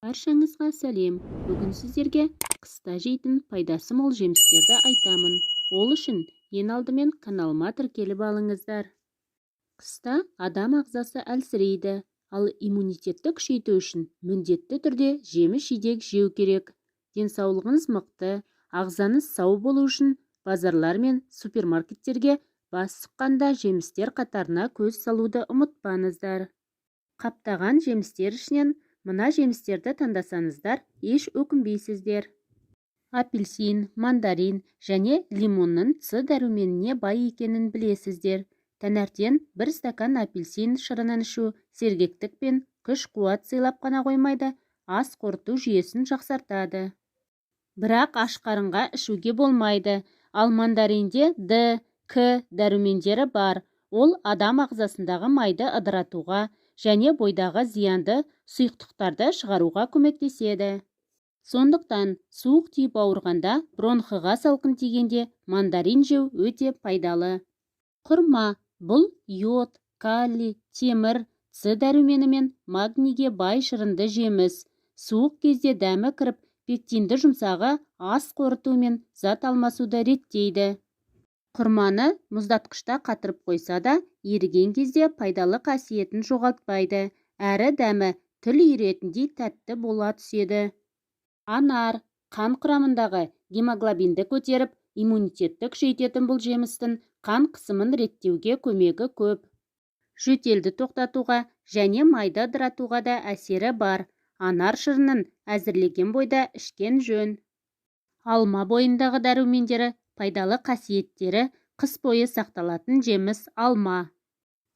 Баршаңызға сәлем. Бүгін сіздерге қыста жейтін пайдасы мол жемістерді айтамын. Ол үшін ең алдымен каналыма тіркеліп алыңыздар. Қыста адам ағзасы әлсірейді, ал иммунитетті күшейту үшін міндетті түрде жеміс-жидек жеу керек. Денсаулығыңыз мықты, ағзаңыз сау болу үшін базарлар мен супермаркеттерге бас сұққанда жемістер қатарына көз салуды ұмытпаңыздар. Қаптаған жемістер ішінен мына жемістерді таңдасаңыздар, еш өкінбейсіздер. Апельсин, мандарин және лимонның С дәруменіне бай екенін білесіздер. Таңертең бір стакан апельсин шырынын ішу сергектік пен күш-қуат сыйлап қана қоймайды, ас қорыту жүйесін жақсартады. Бірақ аш қарынға ішуге болмайды. Ал мандаринде Д, К дәрумендері бар. Ол адам ағзасындағы майды ыдыратуға және бойдағы зиянды сұйықтықтарды шығаруға көмектеседі. Сондықтан суық тиіп ауырғанда, бронхыға салқын тигенде мандарин жеу өте пайдалы. Құрма. Бұл йод, калий, темір, С дәрумені мен магнийге бай шырынды жеміс. Суық кезде дәмі кіріп, пектинді жұмсағы ас қорыту мен зат алмасуды реттейді. Құрманы мұздатқышта қатырып қойса да, еріген кезде пайдалы қасиетін жоғалтпайды, әрі дәмі тіл үйретіндей тәтті бола түседі. Анар. Қан құрамындағы гемоглобинді көтеріп, иммунитетті күшейтетін бұл жемістің қан қысымын реттеуге көмегі көп. Жөтелді тоқтатуға және майды ыдыратуға да әсері бар. Анар шырынын әзірлеген бойда ішкен жөн. Алма бойындағы дәрумендері, пайдалы қасиеттері қыс бойы сақталатын жеміс алма.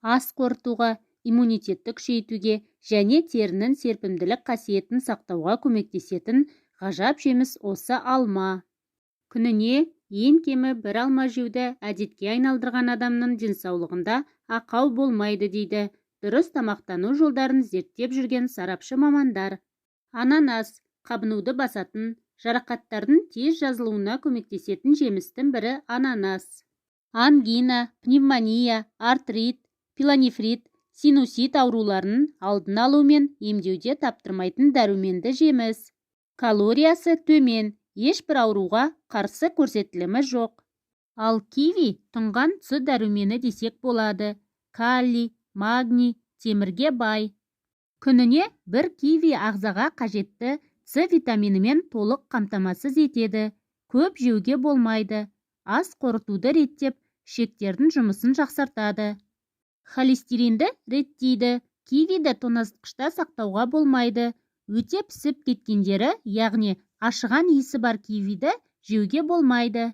Ас қорытуға, иммунитетті күшейтуге және терінің серпімділік қасиетін сақтауға көмектесетін ғажап жеміс осы алма. Күніне ең кемі бір алма жеуді әдетке айналдырған адамның денсаулығында ақау болмайды дейді дұрыс тамақтану жолдарын зерттеп жүрген сарапшы мамандар. Ананас. Қабынуды басатын, жарақаттардың тез жазылуына көмектесетін жемістің бірі ананас. Ангина, пневмония, артрит, пилонефрит, синусит ауруларын алдын алу мен емдеуде таптырмайтын дәруменді жеміс. Калориясы төмен, ешбір ауруға қарсы көрсетілімі жоқ. Ал киви тұнған С дәрумені десек болады. Калий, магний, темірге бай. Күніне бір киви ағзаға қажетті С витаминімен толық қамтамасыз етеді. Көп жеуге болмайды. Ас қорытуды реттеп, ішектердің жұмысын жақсартады. Холестеринді реттейді. Кивиді тоңазытқышта сақтауға болмайды. Өте пісіп кеткендері, яғни ашыған иісі бар кивиді жеуге болмайды.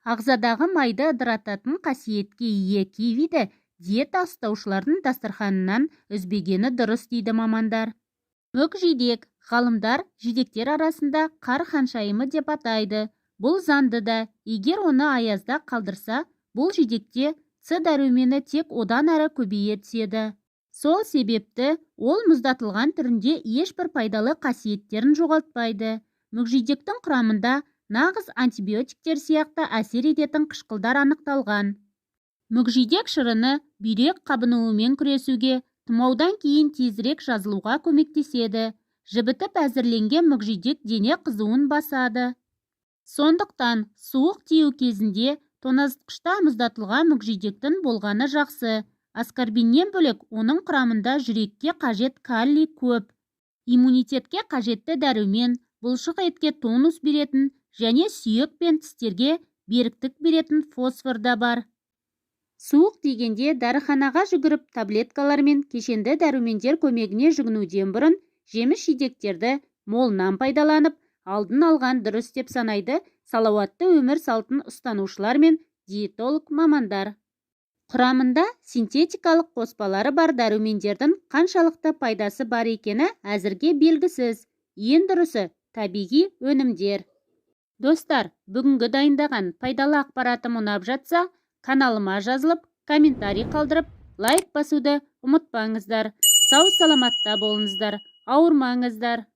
Ағзадағы майды ыдырататын қасиетке ие кивиді диета ұстаушылардың дастарханынан үзбегені дұрыс дейді мамандар. Мүкжидек. Ғалымдар жидектер арасында қар ханшайымы деп атайды. Бұл заңды да, егер оны аязда қалдырса, бұл жидекте С дәрумені тек одан әрі көбейе түседі. Сол себепті ол мұздатылған түрінде ешбір пайдалы қасиеттерін жоғалтпайды. Мүкжидектің құрамында нағыз антибиотиктер сияқты әсер ететін қышқылдар анықталған. Мүкжидек шырыны бүйрек қабынуымен күресуге, тұмаудан кейін тезірек жазылуға көмектеседі. Жібітіп әзірленген мүкжидек дене қызуын басады. Сондықтан суық тию кезінде тоңазытқышта мұздатылған мүкжидектің болғаны жақсы. Аскорбиннен бөлек оның құрамында жүрекке қажет калий көп. Иммунитетке қажетті дәрумен, бұлшық етке тонус беретін және сүйек пен тістерге беріктік беретін фосфор да бар. Суық тигенде дәріханаға жүгіріп таблеткалар мен кешенді дәрумендер көмегіне жүгінуден бұрын жеміс-жидектерді молынан пайдаланып, алдын алған дұрыс деп санайды салауатты өмір салтын ұстанушылар мен диетолог мамандар. Құрамында синтетикалық қоспалары бар дәрумендердің қаншалықты пайдасы бар екені әзірге белгісіз. Ең дұрысы табиғи өнімдер. Достар, бүгінгі дайындаған пайдалы ақпаратым ұнап жатса, каналыма жазылып, комментарий қалдырып, лайк басуды ұмытпаңыздар. Сау саламатта болыңыздар, ауырмаңыздар.